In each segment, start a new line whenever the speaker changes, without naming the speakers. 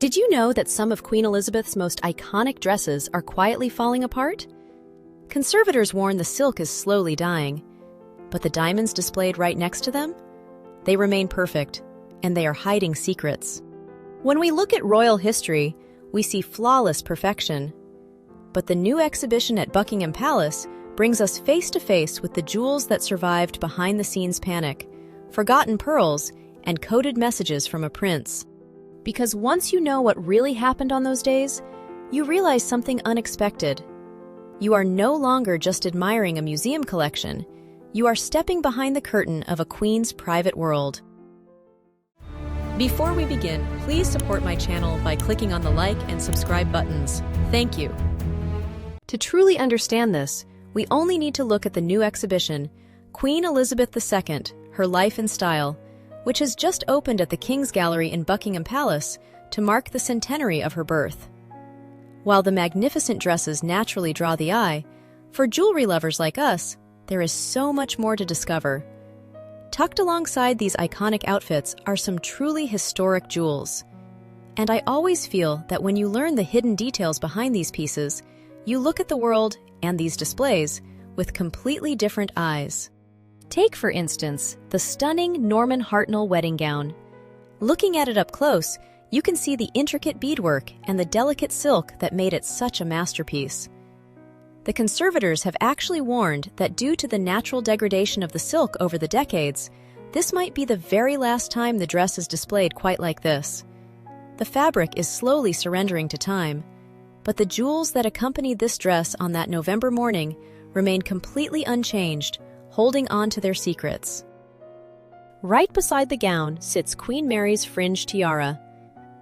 Did you know that some of Queen Elizabeth's most iconic dresses are quietly falling apart? Conservators warn the silk is slowly dying, but the diamonds displayed right next to them? They remain perfect, and they are hiding secrets. When we look at royal history, we see flawless perfection. But the new exhibition at Buckingham Palace brings us face to face with the jewels that survived behind-the-scenes panic, forgotten pearls, and coded messages from a prince. Because once you know what really happened on those days, you realize something unexpected. You are no longer just admiring a museum collection. You are stepping behind the curtain of a queen's private world. Before we begin, please support my channel by clicking on the like and subscribe buttons. Thank you. To truly understand this, we only need to look at the new exhibition, Queen Elizabeth II, Her Life and Style, which has just opened at the King's Gallery in Buckingham Palace to mark the centenary of her birth. While the magnificent dresses naturally draw the eye, for jewelry lovers like us, there is so much more to discover. Tucked alongside these iconic outfits are some truly historic jewels. And I always feel that when you learn the hidden details behind these pieces, you look at the world and these displays with completely different eyes. Take, for instance, the stunning Norman Hartnell wedding gown. Looking at it up close, you can see the intricate beadwork and the delicate silk that made it such a masterpiece. The Conservators have actually warned that due to the natural degradation of the silk over the decades, this might be the very last time the dress is displayed quite like this. The fabric is slowly surrendering to time, but the jewels that accompanied this dress on that November morning remain completely unchanged, holding on to their secrets. Right beside the gown sits Queen Mary's fringe tiara.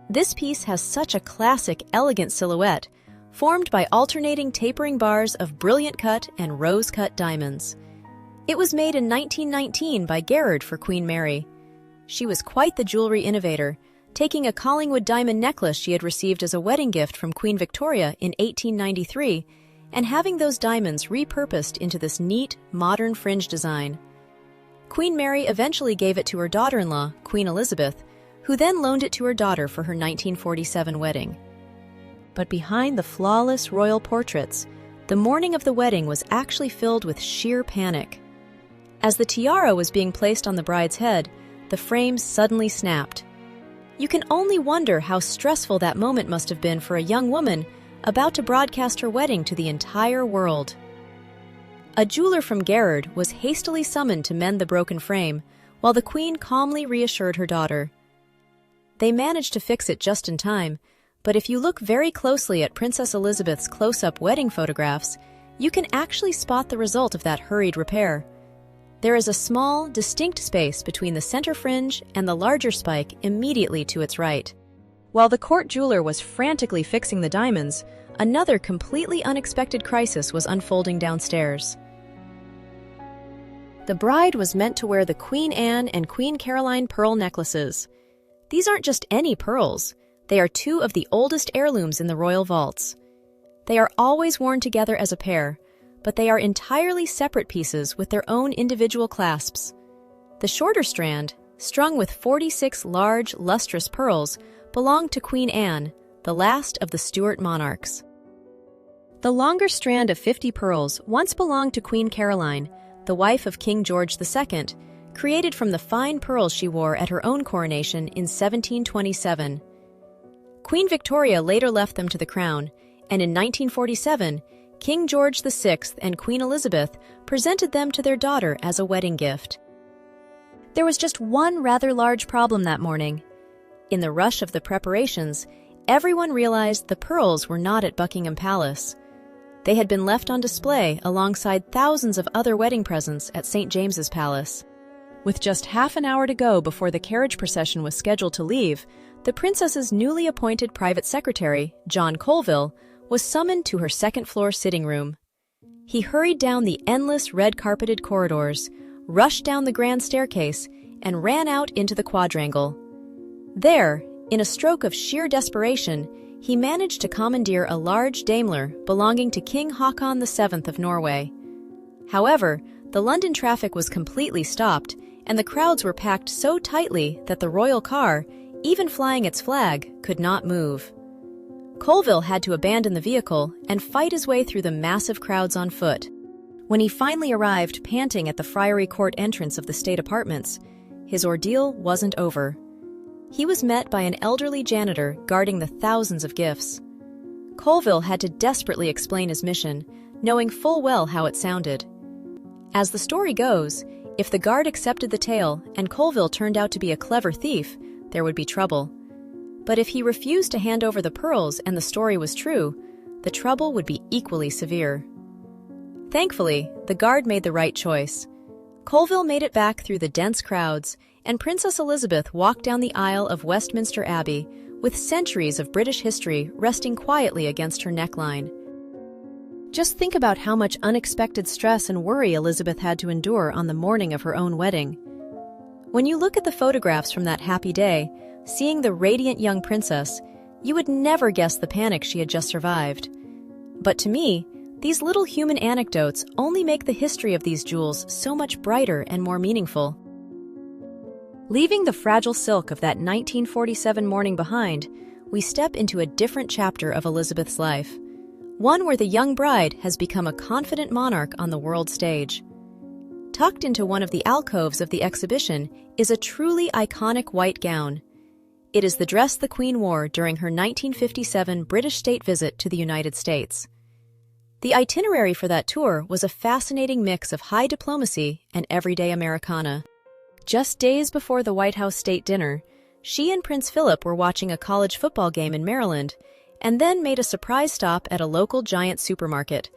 This piece has such a classic, elegant silhouette, formed by alternating tapering bars of brilliant cut and rose-cut diamonds. It was made in 1919 by Gerard for Queen Mary. She was quite the jewelry innovator, taking a Collingwood diamond necklace she had received as a wedding gift from Queen Victoria in 1893 and having those diamonds repurposed into this neat, modern fringe design. Queen Mary eventually gave it to her daughter-in-law, Queen Elizabeth, who then loaned it to her daughter for her 1947 wedding. But behind the flawless royal portraits, the morning of the wedding was actually filled with sheer panic. As the tiara was being placed on the bride's head, the frame suddenly snapped. You can only wonder how stressful that moment must have been for a young woman about to broadcast her wedding to the entire world. A jeweler from Gerard was hastily summoned to mend the broken frame, while the Queen calmly reassured her daughter. They managed to fix it just in time, but if you look very closely at Princess Elizabeth's close-up wedding photographs, you can actually spot the result of that hurried repair. There is a small, distinct space between the center fringe and the larger spike immediately to its right. While the court jeweler was frantically fixing the diamonds, another completely unexpected crisis was unfolding downstairs. The bride was meant to wear the Queen Anne and Queen Caroline pearl necklaces. These aren't just any pearls. They are two of the oldest heirlooms in the royal vaults. They are always worn together as a pair, but they are entirely separate pieces with their own individual clasps. The shorter strand, strung with 46 large, lustrous pearls, belonged to Queen Anne, the last of the Stuart monarchs. The longer strand of 50 pearls once belonged to Queen Caroline, the wife of King George II, created from the fine pearls she wore at her own coronation in 1727. Queen Victoria later left them to the crown, and in 1947, King George VI and Queen Elizabeth presented them to their daughter as a wedding gift. There was just one rather large problem that morning. In the rush of the preparations, everyone realized the pearls were not at Buckingham Palace. They had been left on display alongside thousands of other wedding presents at St. James's Palace. With just half an hour to go before the carriage procession was scheduled to leave, the princess's newly appointed private secretary, John Colville, was summoned to her second-floor sitting room. He hurried down the endless red-carpeted corridors, rushed down the grand staircase, and ran out into the quadrangle. There, in a stroke of sheer desperation, he managed to commandeer a large Daimler belonging to King Haakon VII of Norway. However, the London traffic was completely stopped, and the crowds were packed so tightly that the royal car, even flying its flag, could not move. Colville had to abandon the vehicle and fight his way through the massive crowds on foot. When he finally arrived panting at the Friary Court entrance of the state apartments, his ordeal wasn't over. He was met by an elderly janitor guarding the thousands of gifts. Colville had to desperately explain his mission, knowing full well how it sounded. As the story goes, if the guard accepted the tale and Colville turned out to be a clever thief, there would be trouble. But if he refused to hand over the pearls and the story was true, the trouble would be equally severe. Thankfully, the guard made the right choice. Colville made it back through the dense crowds, and Princess Elizabeth walked down the aisle of Westminster Abbey with centuries of British history resting quietly against her neckline. Just think about how much unexpected stress and worry Elizabeth had to endure on the morning of her own wedding. When you look at the photographs from that happy day, seeing the radiant young princess, you would never guess the panic she had just survived. But to me, these little human anecdotes only make the history of these jewels so much brighter and more meaningful. Leaving the fragile silk of that 1947 morning behind, we step into a different chapter of Elizabeth's life, one where the young bride has become a confident monarch on the world stage. Tucked into one of the alcoves of the exhibition is a truly iconic white gown. It is the dress the Queen wore during her 1957 British state visit to the United States. The itinerary for that tour was a fascinating mix of high diplomacy and everyday Americana. Just days before the White House state dinner, she and Prince Philip were watching a college football game in Maryland, and then made a surprise stop at a local giant supermarket,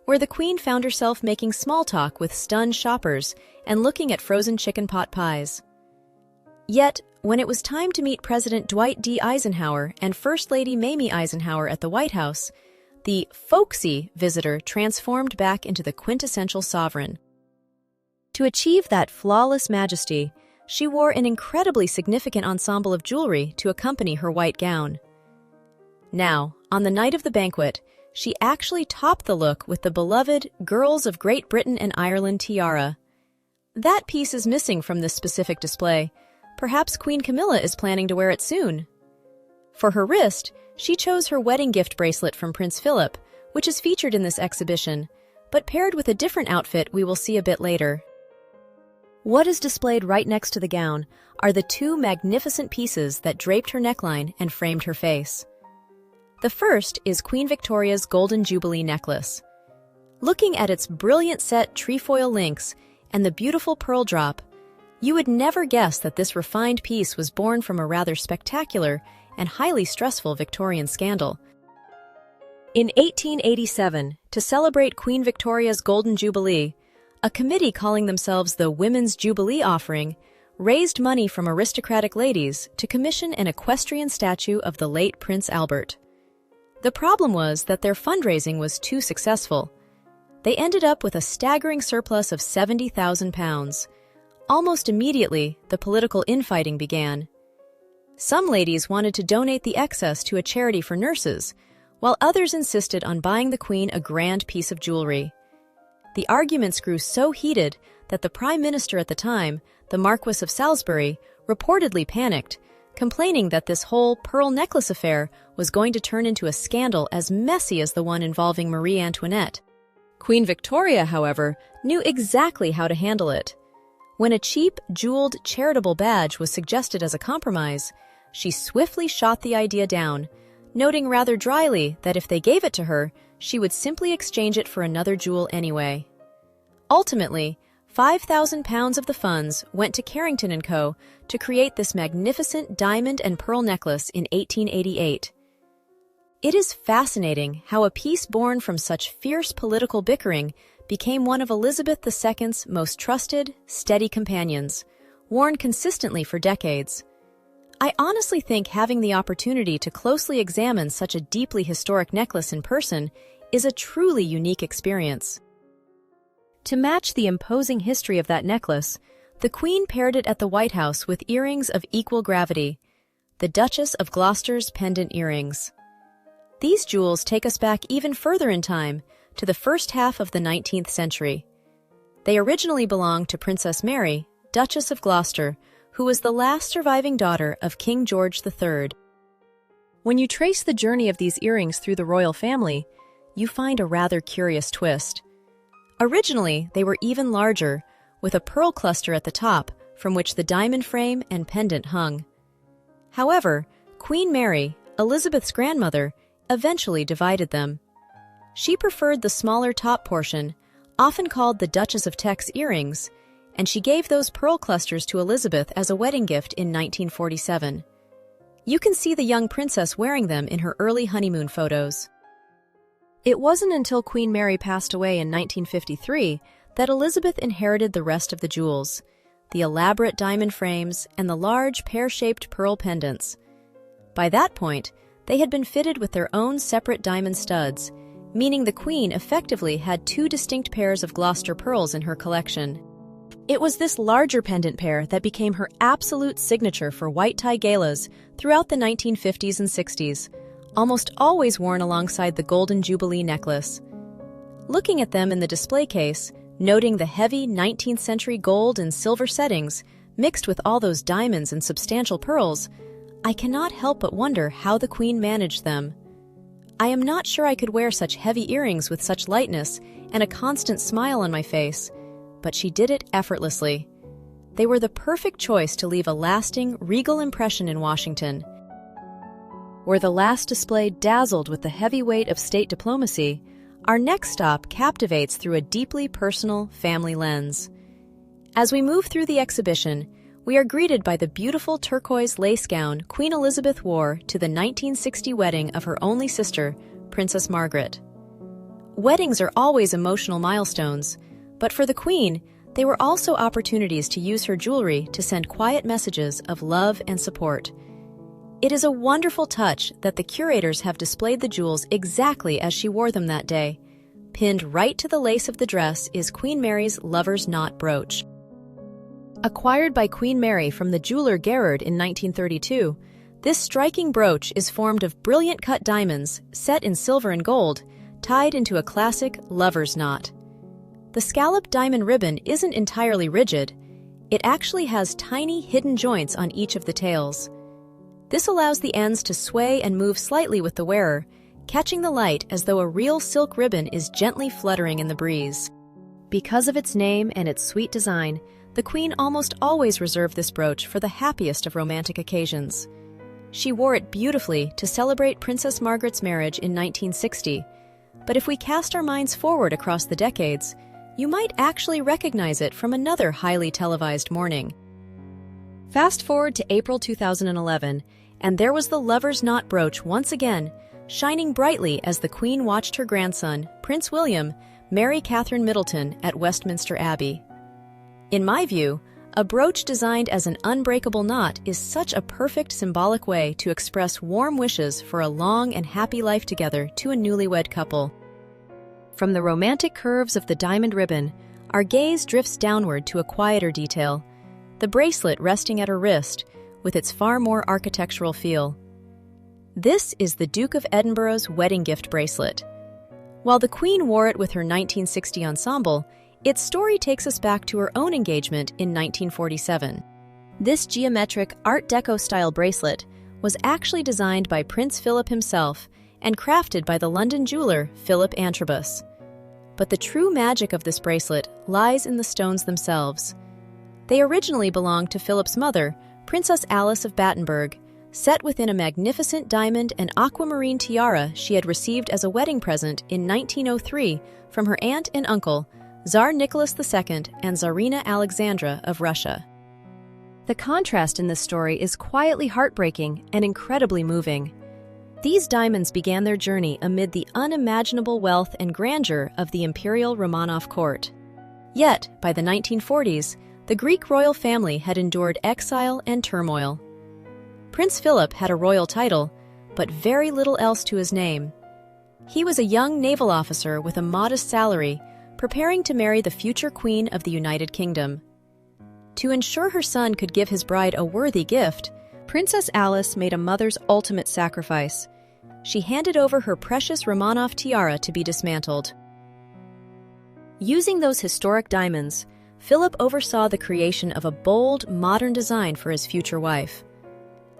where the Queen found herself making small talk with stunned shoppers and looking at frozen chicken pot pies. Yet, when it was time to meet President Dwight D. Eisenhower and First Lady Mamie Eisenhower at the White House, the folksy visitor transformed back into the quintessential sovereign. To achieve that flawless majesty, she wore an incredibly significant ensemble of jewelry to accompany her white gown. Now, on the night of the banquet, she actually topped the look with the beloved Girls of Great Britain and Ireland tiara. That piece is missing from this specific display. Perhaps Queen Camilla is planning to wear it soon. For her wrist, she chose her wedding gift bracelet from Prince Philip, which is featured in this exhibition, but paired with a different outfit we will see a bit later. What is displayed right next to the gown are the two magnificent pieces that draped her neckline and framed her face. The first is Queen Victoria's Golden Jubilee necklace. Looking at its brilliant set trefoil links and the beautiful pearl drop, you would never guess that this refined piece was born from a rather spectacular and highly stressful Victorian scandal. In 1887, to celebrate Queen Victoria's Golden Jubilee, a committee calling themselves the Women's Jubilee Offering raised money from aristocratic ladies to commission an equestrian statue of the late Prince Albert. The problem was that their fundraising was too successful. They ended up with a staggering surplus of £70,000. Almost immediately, the political infighting began. Some ladies wanted to donate the excess to a charity for nurses, while others insisted on buying the Queen a grand piece of jewelry. The arguments grew so heated that the Prime Minister at the time, the Marquis of Salisbury, reportedly panicked, complaining that this whole pearl necklace affair was going to turn into a scandal as messy as the one involving Marie Antoinette. Queen Victoria, however, knew exactly how to handle it. When a cheap, jeweled, charitable badge was suggested as a compromise, she swiftly shot the idea down, noting rather dryly that if they gave it to her, she would simply exchange it for another jewel anyway. Ultimately, £5,000 of the funds went to Carrington & Co. to create this magnificent diamond and pearl necklace in 1888. It is fascinating how a piece born from such fierce political bickering became one of Elizabeth II's most trusted, steady companions, worn consistently for decades. I honestly think having the opportunity to closely examine such a deeply historic necklace in person is a truly unique experience. To match the imposing history of that necklace, the Queen paired it at the White House with earrings of equal gravity, the Duchess of Gloucester's pendant earrings. These jewels take us back even further in time, to the first half of the 19th century. They originally belonged to Princess Mary, Duchess of Gloucester, who was the last surviving daughter of King George III. When you trace the journey of these earrings through the royal family, you find a rather curious twist. Originally, they were even larger, with a pearl cluster at the top from which the diamond frame and pendant hung. However, Queen Mary, Elizabeth's grandmother, eventually divided them. She preferred the smaller top portion, often called the Duchess of Teck's earrings, and she gave those pearl clusters to Elizabeth as a wedding gift in 1947. You can see the young princess wearing them in her early honeymoon photos. It wasn't until Queen Mary passed away in 1953 that Elizabeth inherited the rest of the jewels, the elaborate diamond frames and the large pear-shaped pearl pendants. By that point, they had been fitted with their own separate diamond studs, meaning the Queen effectively had two distinct pairs of Gloucester pearls in her collection. It was this larger pendant pair that became her absolute signature for white tie galas throughout the 1950s and 60s, almost always worn alongside the Golden Jubilee necklace. Looking at them in the display case, noting the heavy 19th century gold and silver settings mixed with all those diamonds and substantial pearls, I cannot help but wonder how the Queen managed them. I am not sure I could wear such heavy earrings with such lightness and a constant smile on my face, but she did it effortlessly. They were the perfect choice to leave a lasting, regal impression in Washington. Where the last display dazzled with the heavy weight of state diplomacy, our next stop captivates through a deeply personal family lens. As we move through the exhibition, we are greeted by the beautiful turquoise lace gown Queen Elizabeth wore to the 1960 wedding of her only sister, Princess Margaret. Weddings are always emotional milestones, but for the Queen, they were also opportunities to use her jewelry to send quiet messages of love and support. It is a wonderful touch that the curators have displayed the jewels exactly as she wore them that day. Pinned right to the lace of the dress is Queen Mary's lover's knot brooch. Acquired by Queen Mary from the jeweler Gerard in 1932, this striking brooch is formed of brilliant cut diamonds set in silver and gold, tied into a classic lover's knot. The scalloped diamond ribbon isn't entirely rigid. It actually has tiny hidden joints on each of the tails. This allows the ends to sway and move slightly with the wearer, catching the light as though a real silk ribbon is gently fluttering in the breeze. Because of its name and its sweet design, the Queen almost always reserved this brooch for the happiest of romantic occasions. She wore it beautifully to celebrate Princess Margaret's marriage in 1960, but if we cast our minds forward across the decades, you might actually recognize it from another highly televised morning. Fast forward to April 2011, and there was the lover's knot brooch once again, shining brightly as the Queen watched her grandson, Prince William, marry Catherine Middleton at Westminster Abbey. In my view, a brooch designed as an unbreakable knot is such a perfect symbolic way to express warm wishes for a long and happy life together to a newlywed couple. From the romantic curves of the diamond ribbon, our gaze drifts downward to a quieter detail, the bracelet resting at her wrist, with its far more architectural feel. This is the Duke of Edinburgh's wedding gift bracelet. While the Queen wore it with her 1960 ensemble, its story takes us back to her own engagement in 1947. This geometric Art Deco-style bracelet was actually designed by Prince Philip himself and crafted by the London jeweler Philip Antrobus. But the true magic of this bracelet lies in the stones themselves. They originally belonged to Philip's mother, Princess Alice of Battenberg, set within a magnificent diamond and aquamarine tiara she had received as a wedding present in 1903 from her aunt and uncle, Tsar Nicholas II and Tsarina Alexandra of Russia. The contrast in this story is quietly heartbreaking and incredibly moving. These diamonds began their journey amid the unimaginable wealth and grandeur of the Imperial Romanov court. Yet, by the 1940s, the Greek royal family had endured exile and turmoil. Prince Philip had a royal title, but very little else to his name. He was a young naval officer with a modest salary, preparing to marry the future Queen of the United Kingdom. To ensure her son could give his bride a worthy gift, Princess Alice made a mother's ultimate sacrifice. She handed over her precious Romanov tiara to be dismantled. Using those historic diamonds, Philip oversaw the creation of a bold, modern design for his future wife.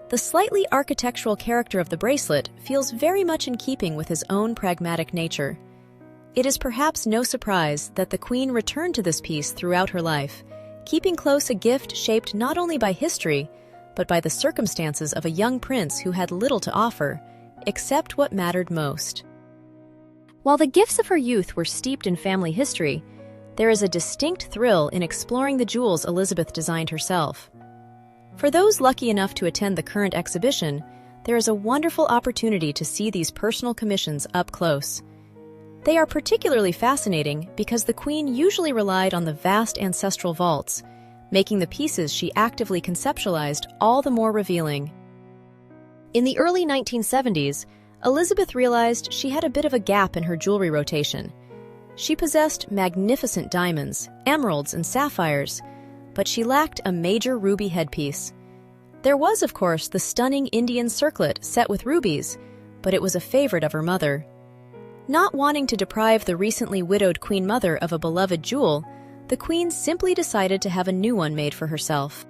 The slightly architectural character of the bracelet feels very much in keeping with his own pragmatic nature. It is perhaps no surprise that the Queen returned to this piece throughout her life, keeping close a gift shaped not only by history, but by the circumstances of a young prince who had little to offer, except what mattered most. While the gifts of her youth were steeped in family history, there is a distinct thrill in exploring the jewels Elizabeth designed herself. For those lucky enough to attend the current exhibition, there is a wonderful opportunity to see these personal commissions up close. They are particularly fascinating because the Queen usually relied on the vast ancestral vaults, making the pieces she actively conceptualized all the more revealing. In the early 1970s, Elizabeth realized she had a bit of a gap in her jewelry rotation. She possessed magnificent diamonds, emeralds, and sapphires, but she lacked a major ruby headpiece. There was, of course, the stunning Indian circlet set with rubies, but it was a favorite of her mother. Not wanting to deprive the recently widowed Queen Mother of a beloved jewel, the Queen simply decided to have a new one made for herself.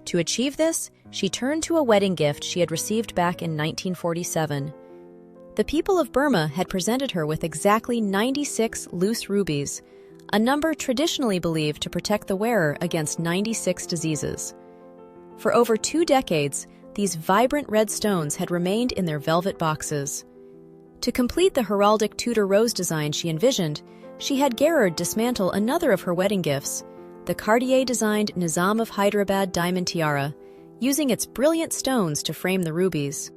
To achieve this, she turned to a wedding gift she had received back in 1947. The people of Burma had presented her with exactly 96 loose rubies, a number traditionally believed to protect the wearer against 96 diseases. For over 2 decades, these vibrant red stones had remained in their velvet boxes. To complete the heraldic Tudor rose design she envisioned, she had Gerard dismantle another of her wedding gifts, the Cartier-designed Nizam of Hyderabad diamond tiara, using its brilliant stones to frame the rubies.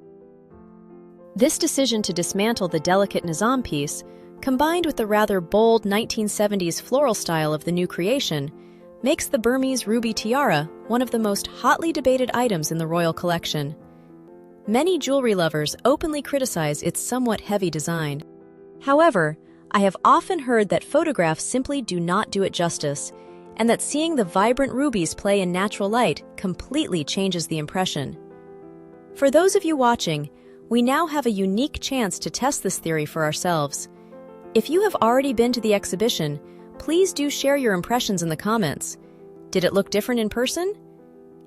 This decision to dismantle the delicate Nizam piece, combined with the rather bold 1970s floral style of the new creation, makes the Burmese ruby tiara one of the most hotly debated items in the royal collection. Many jewelry lovers openly criticize its somewhat heavy design. However, I have often heard that photographs simply do not do it justice, and that seeing the vibrant rubies play in natural light completely changes the impression. For those of you watching, we now have a unique chance to test this theory for ourselves. If you have already been to the exhibition, please do share your impressions in the comments. Did it look different in person?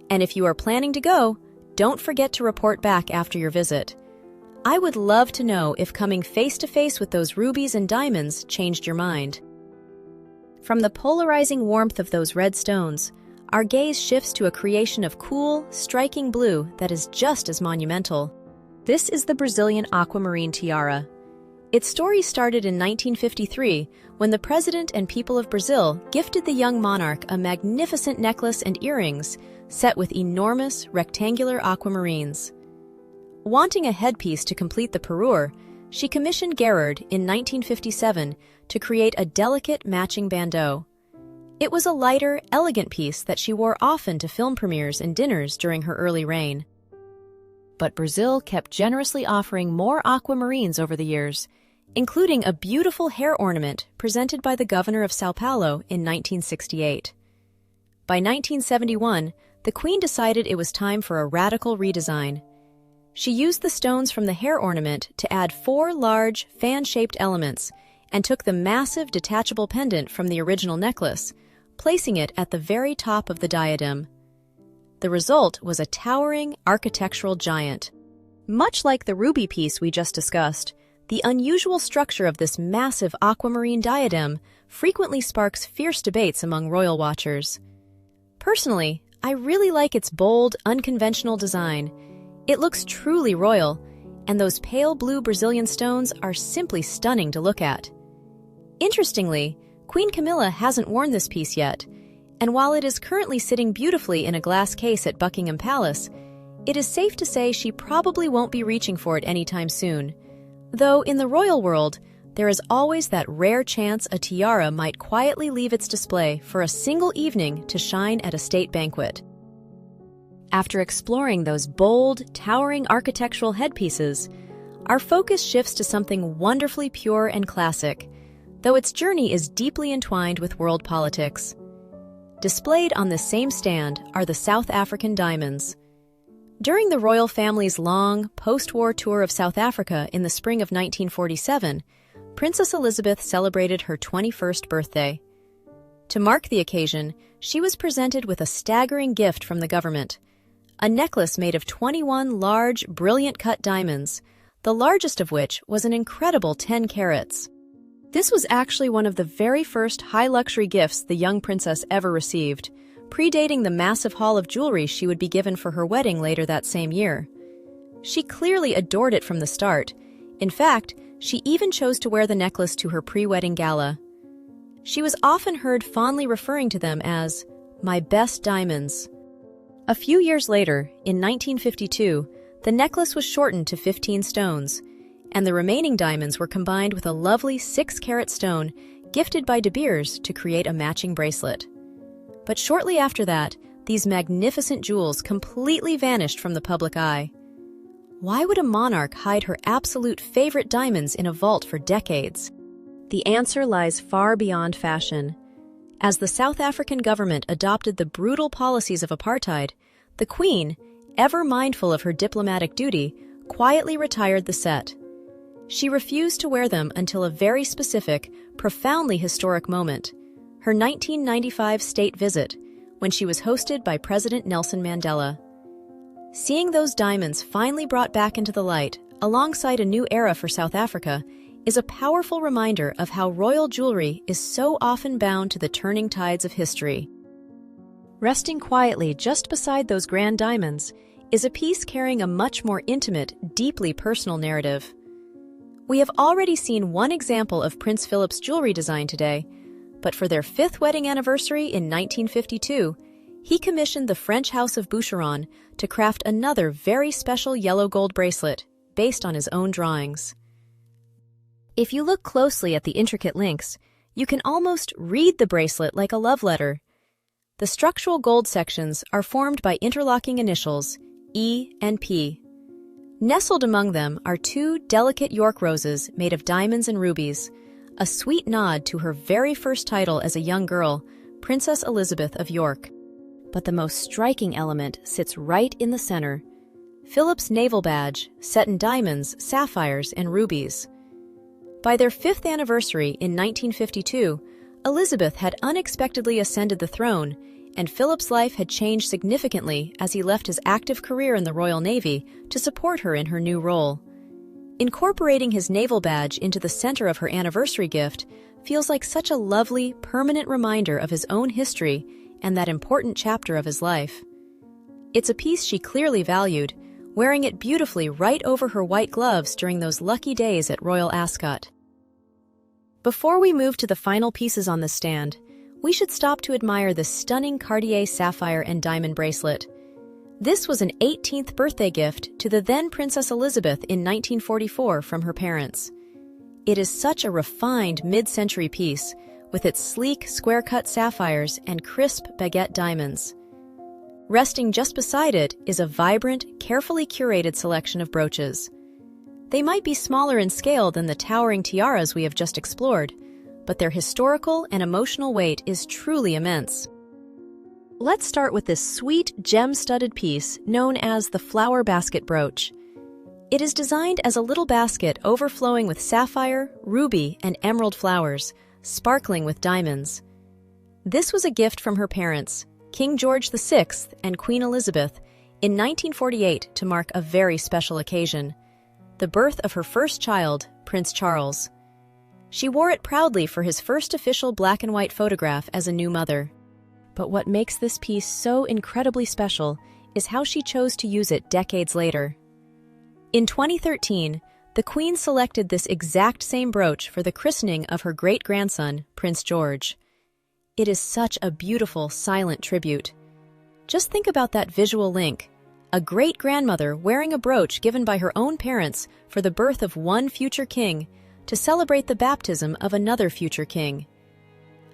And if you are planning to go, don't forget to report back after your visit. I would love to know if coming face-to-face with those rubies and diamonds changed your mind. From the polarizing warmth of those red stones, our gaze shifts to a creation of cool, striking blue that is just as monumental. This is the Brazilian aquamarine tiara. Its story started in 1953 when the president and people of Brazil gifted the young monarch a magnificent necklace and earrings set with enormous, rectangular aquamarines. Wanting a headpiece to complete the parure, she commissioned Gerard in 1957 to create a delicate matching bandeau. It was a lighter, elegant piece that she wore often to film premieres and dinners during her early reign. But Brazil kept generously offering more aquamarines over the years, including a beautiful hair ornament presented by the governor of São Paulo in 1968. By 1971, the Queen decided it was time for a radical redesign. She used the stones from the hair ornament to add 4 large, fan-shaped elements and took the massive detachable pendant from the original necklace, placing it at the very top of the diadem. The result was a towering architectural giant. Much like the ruby piece we just discussed, the unusual structure of this massive aquamarine diadem frequently sparks fierce debates among royal watchers. Personally, I really like its bold, unconventional design. It looks truly royal, and those pale blue Brazilian stones are simply stunning to look at. Interestingly, Queen Camilla hasn't worn this piece yet, and while it is currently sitting beautifully in a glass case at Buckingham Palace, it is safe to say she probably won't be reaching for it anytime soon. Though in the royal world, there is always that rare chance a tiara might quietly leave its display for a single evening to shine at a state banquet. After exploring those bold, towering architectural headpieces, our focus shifts to something wonderfully pure and classic, though its journey is deeply entwined with world politics. Displayed on the same stand are the South African diamonds. During the royal family's long, post-war tour of South Africa in the spring of 1947, Princess Elizabeth celebrated her 21st birthday. To mark the occasion, she was presented with a staggering gift from the government, a necklace made of 21 large, brilliant-cut diamonds, the largest of which was an incredible 10 carats. This was actually one of the very first high-luxury gifts the young princess ever received, predating the massive haul of jewelry she would be given for her wedding later that same year. She clearly adored it from the start. In fact, she even chose to wear the necklace to her pre-wedding gala. She was often heard fondly referring to them as "my best diamonds." A few years later, in 1952, the necklace was shortened to 15 stones, and the remaining diamonds were combined with a lovely 6-carat stone gifted by De Beers to create a matching bracelet. But shortly after that, these magnificent jewels completely vanished from the public eye. Why would a monarch hide her absolute favorite diamonds in a vault for decades? The answer lies far beyond fashion. As the South African government adopted the brutal policies of apartheid, the Queen, ever mindful of her diplomatic duty, quietly retired the set. She refused to wear them until a very specific, profoundly historic moment, her 1995 state visit, when she was hosted by President Nelson Mandela. Seeing those diamonds finally brought back into the light, alongside a new era for South Africa, is a powerful reminder of how royal jewelry is so often bound to the turning tides of history. Resting quietly just beside those grand diamonds is a piece carrying a much more intimate, deeply personal narrative. We have already seen one example of Prince Philip's jewelry design today, but for their 5th wedding anniversary in 1952, he commissioned the French House of Boucheron to craft another very special yellow gold bracelet based on his own drawings. If you look closely at the intricate links, you can almost read the bracelet like a love letter. The structural gold sections are formed by interlocking initials, E and P. Nestled among them are 2 delicate York roses made of diamonds and rubies, a sweet nod to her very first title as a young girl, Princess Elizabeth of York. But the most striking element sits right in the center, Philip's naval badge, set in diamonds, sapphires, and rubies. By their 5th anniversary in 1952, Elizabeth had unexpectedly ascended the throne, and Philip's life had changed significantly as he left his active career in the Royal Navy to support her in her new role. Incorporating his naval badge into the center of her anniversary gift feels like such a lovely, permanent reminder of his own history and that important chapter of his life. It's a piece she clearly valued, wearing it beautifully right over her white gloves during those lucky days at Royal Ascot. Before we move to the final pieces on the stand, we should stop to admire the stunning Cartier sapphire and diamond bracelet. This was an 18th birthday gift to the then Princess Elizabeth in 1944 from her parents. It is such a refined mid-century piece, with its sleek, square-cut sapphires and crisp baguette diamonds. Resting just beside it is a vibrant, carefully curated selection of brooches. They might be smaller in scale than the towering tiaras we have just explored, but their historical and emotional weight is truly immense. Let's start with this sweet, gem-studded piece known as the flower basket brooch. It is designed as a little basket overflowing with sapphire, ruby, and emerald flowers, sparkling with diamonds. This was a gift from her parents, King George VI and Queen Elizabeth, in 1948 to mark a very special occasion, the birth of her first child, Prince Charles. She wore it proudly for his first official black-and-white photograph as a new mother. But what makes this piece so incredibly special is how she chose to use it decades later. In 2013, the Queen selected this exact same brooch for the christening of her great-grandson, Prince George. It is such a beautiful, silent tribute. Just think about that visual link. A great-grandmother wearing a brooch given by her own parents for the birth of one future king to celebrate the baptism of another future king.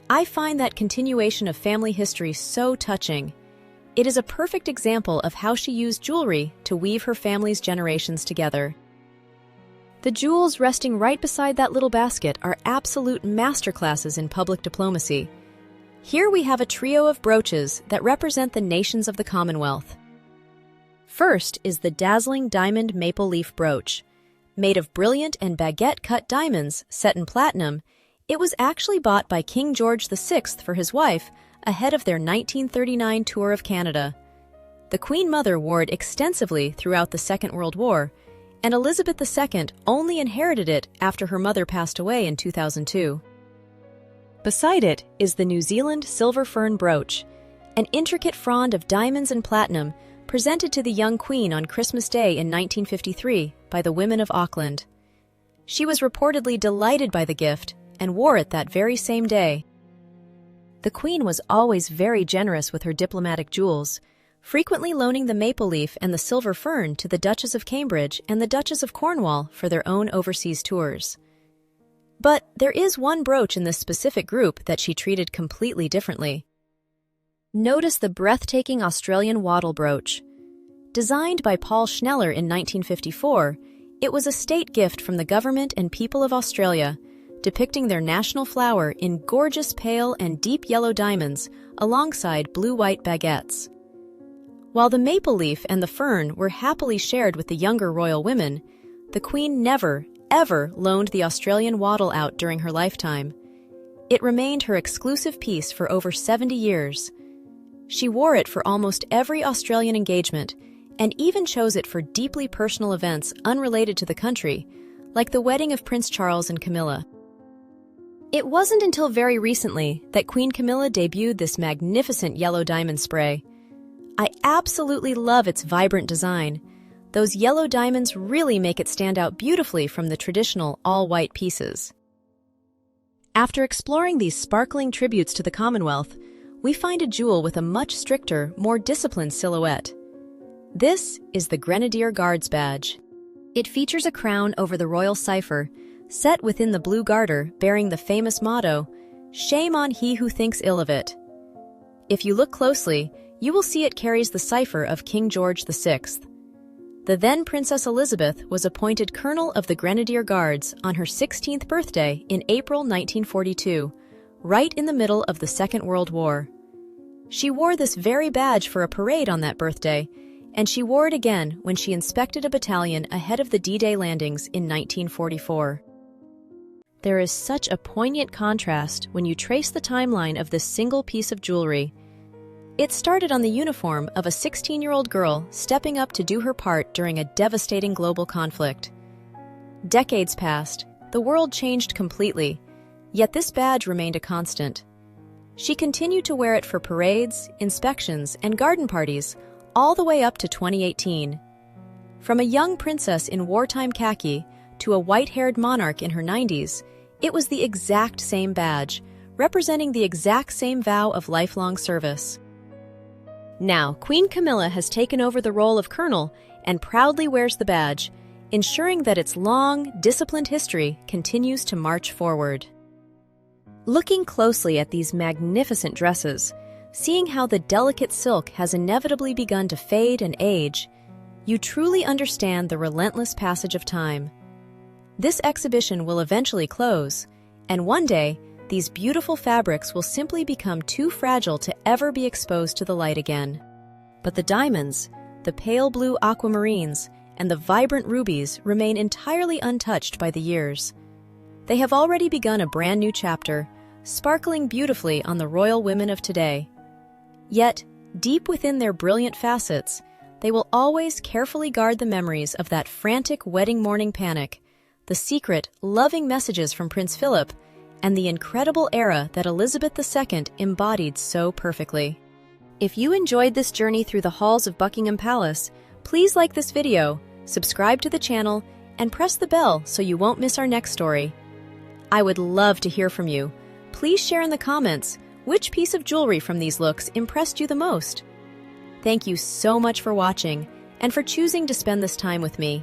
I find that continuation of family history so touching. It is a perfect example of how she used jewelry to weave her family's generations together. The jewels resting right beside that little basket are absolute masterclasses in public diplomacy. Here we have a trio of brooches that represent the nations of the Commonwealth. First is the dazzling diamond maple leaf brooch. Made of brilliant and baguette-cut diamonds set in platinum, It was actually bought by King George VI for his wife ahead of their 1939 tour of Canada. The Queen Mother wore it extensively throughout the Second World War, and Elizabeth II only inherited it after her mother passed away in 2002. Beside it is the New Zealand silver fern brooch, an intricate frond of diamonds and platinum presented to the young Queen on Christmas Day in 1953 by the women of Auckland. She was reportedly delighted by the gift and wore it that very same day. The Queen was always very generous with her diplomatic jewels, frequently loaning the maple leaf and the silver fern to the Duchess of Cambridge and the Duchess of Cornwall for their own overseas tours. But there is one brooch in this specific group that she treated completely differently. Notice the breathtaking Australian wattle brooch. Designed by Paul Schneller in 1954, it was a state gift from the government and people of Australia, depicting their national flower in gorgeous pale and deep yellow diamonds alongside blue-white baguettes. While the maple leaf and the fern were happily shared with the younger royal women, the Queen never, ever loaned the Australian wattle out during her lifetime. It remained her exclusive piece for over 70 years. She wore it for almost every Australian engagement, and even chose it for deeply personal events unrelated to the country, like the wedding of Prince Charles and Camilla. It wasn't until very recently that Queen Camilla debuted this magnificent yellow diamond spray. I absolutely love its vibrant design. Those yellow diamonds really make it stand out beautifully from the traditional all-white pieces. After exploring these sparkling tributes to the Commonwealth, we find a jewel with a much stricter, more disciplined silhouette. This is the Grenadier Guards badge. It features a crown over the royal cipher, set within the blue garter bearing the famous motto, "Shame on he who thinks ill of it." If you look closely, you will see it carries the cipher of King George VI. The then Princess Elizabeth was appointed Colonel of the Grenadier Guards on her 16th birthday in April 1942, right in the middle of the Second World War. She wore this very badge for a parade on that birthday, and she wore it again when she inspected a battalion ahead of the D-Day landings in 1944. There is such a poignant contrast when you trace the timeline of this single piece of jewelry. It started on the uniform of a 16-year-old girl stepping up to do her part during a devastating global conflict. Decades passed, the world changed completely, yet this badge remained a constant. She continued to wear it for parades, inspections, and garden parties, all the way up to 2018. From a young princess in wartime khaki to a white-haired monarch in her 90s, it was the exact same badge, representing the exact same vow of lifelong service. Now, Queen Camilla has taken over the role of colonel and proudly wears the badge, ensuring that its long, disciplined history continues to march forward. Looking closely at these magnificent dresses, seeing how the delicate silk has inevitably begun to fade and age, you truly understand the relentless passage of time. This exhibition will eventually close, and one day, these beautiful fabrics will simply become too fragile to ever be exposed to the light again. But the diamonds, the pale blue aquamarines, and the vibrant rubies remain entirely untouched by the years. They have already begun a brand new chapter, sparkling beautifully on the royal women of today. Yet, deep within their brilliant facets, they will always carefully guard the memories of that frantic wedding morning panic, the secret, loving messages from Prince Philip, and the incredible era that Elizabeth II embodied so perfectly. If you enjoyed this journey through the halls of Buckingham Palace, please like this video, subscribe to the channel, and press the bell so you won't miss our next story. I would love to hear from you. Please share in the comments which piece of jewelry from these looks impressed you the most. Thank you so much for watching and for choosing to spend this time with me.